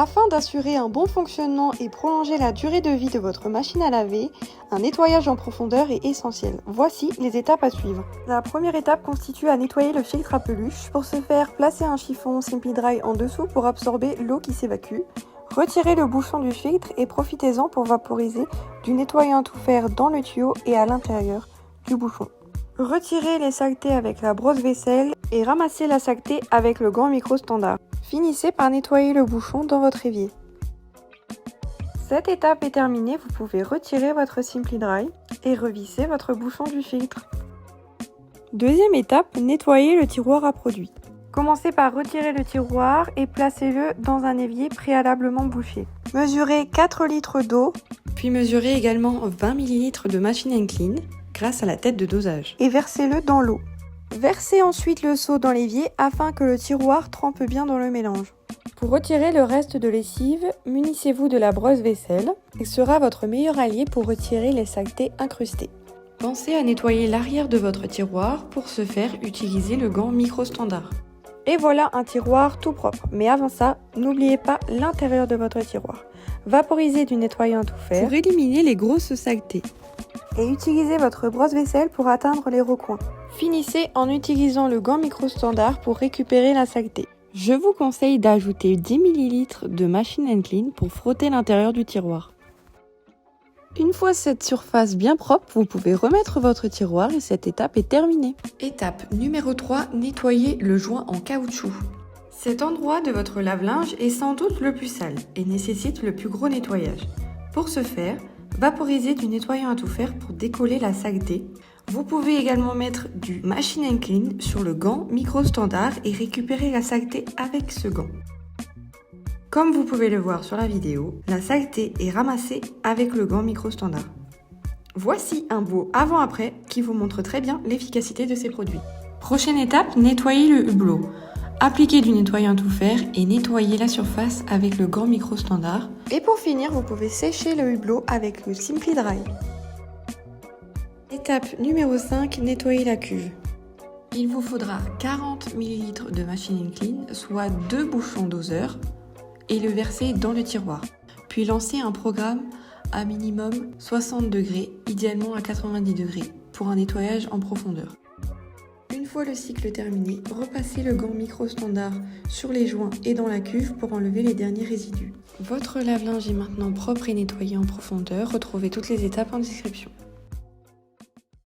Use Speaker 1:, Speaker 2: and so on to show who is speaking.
Speaker 1: Afin d'assurer un bon fonctionnement et prolonger la durée de vie de votre machine à laver, un nettoyage en profondeur est essentiel. Voici les étapes à suivre. La première étape consiste à nettoyer le filtre à peluche. Pour ce faire, placez un chiffon Simply Dry en dessous pour absorber l'eau qui s'évacue. Retirez le bouchon du filtre et profitez-en pour vaporiser du nettoyant à tout faire dans le tuyau et à l'intérieur du bouchon. Retirez les saletés avec la brosse vaisselle et ramassez la saleté avec le gant micro standard. Finissez par nettoyer le bouchon dans votre évier. Cette étape est terminée, vous pouvez retirer votre Simply Dry et revisser votre bouchon du filtre. Deuxième étape, nettoyer le tiroir à produits. Commencez par retirer le tiroir et placez-le dans un évier préalablement bouché. Mesurez 4 litres d'eau,
Speaker 2: puis mesurez également 20 ml de Machine & Clean grâce à la tête de dosage.
Speaker 1: Et versez-le dans l'eau. Versez ensuite le seau dans l'évier afin que le tiroir trempe bien dans le mélange. Pour retirer le reste de lessive, munissez-vous de la brosse vaisselle. Elle sera votre meilleur allié pour retirer les saletés incrustées.
Speaker 2: Pensez à nettoyer l'arrière de votre tiroir. Pour ce faire, utilisez le gant micro standard.
Speaker 1: Et voilà un tiroir tout propre. Mais avant ça, n'oubliez pas l'intérieur de votre tiroir. Vaporisez du nettoyant à tout faire
Speaker 2: pour éliminer les grosses saletés.
Speaker 1: Et utilisez votre brosse vaisselle pour atteindre les recoins. Finissez en utilisant le gant micro standard pour récupérer la saleté.
Speaker 2: Je vous conseille d'ajouter 10 ml de Machine & Clean pour frotter l'intérieur du tiroir. Une fois cette surface bien propre, vous pouvez remettre votre tiroir et cette étape est terminée. Étape numéro 3, nettoyer le joint en caoutchouc. Cet endroit de votre lave-linge est sans doute le plus sale et nécessite le plus gros nettoyage. Pour ce faire, vaporisez du nettoyant à tout faire pour décoller la saleté. Vous pouvez également mettre du Machine & Clean sur le gant micro standard et récupérer la saleté avec ce gant. Comme vous pouvez le voir sur la vidéo, la saleté est ramassée avec le gant micro standard. Voici un beau avant-après qui vous montre très bien l'efficacité de ces produits. Prochaine étape, nettoyer le hublot. Appliquez du nettoyant à tout faire et nettoyez la surface avec le gant micro standard.
Speaker 1: Et pour finir, vous pouvez sécher le hublot avec le Simply Dry.
Speaker 2: Étape numéro 5, nettoyer la cuve. Il vous faudra 40 ml de Machine & Clean, soit 2 bouchons doseurs, et le verser dans le tiroir. Puis lancer un programme à minimum 60 degrés, idéalement à 90 degrés, pour un nettoyage en profondeur. Une fois le cycle terminé, repassez le gant micro standard sur les joints et dans la cuve pour enlever les derniers résidus. Votre lave-linge est maintenant propre et nettoyé en profondeur. Retrouvez toutes les étapes en description.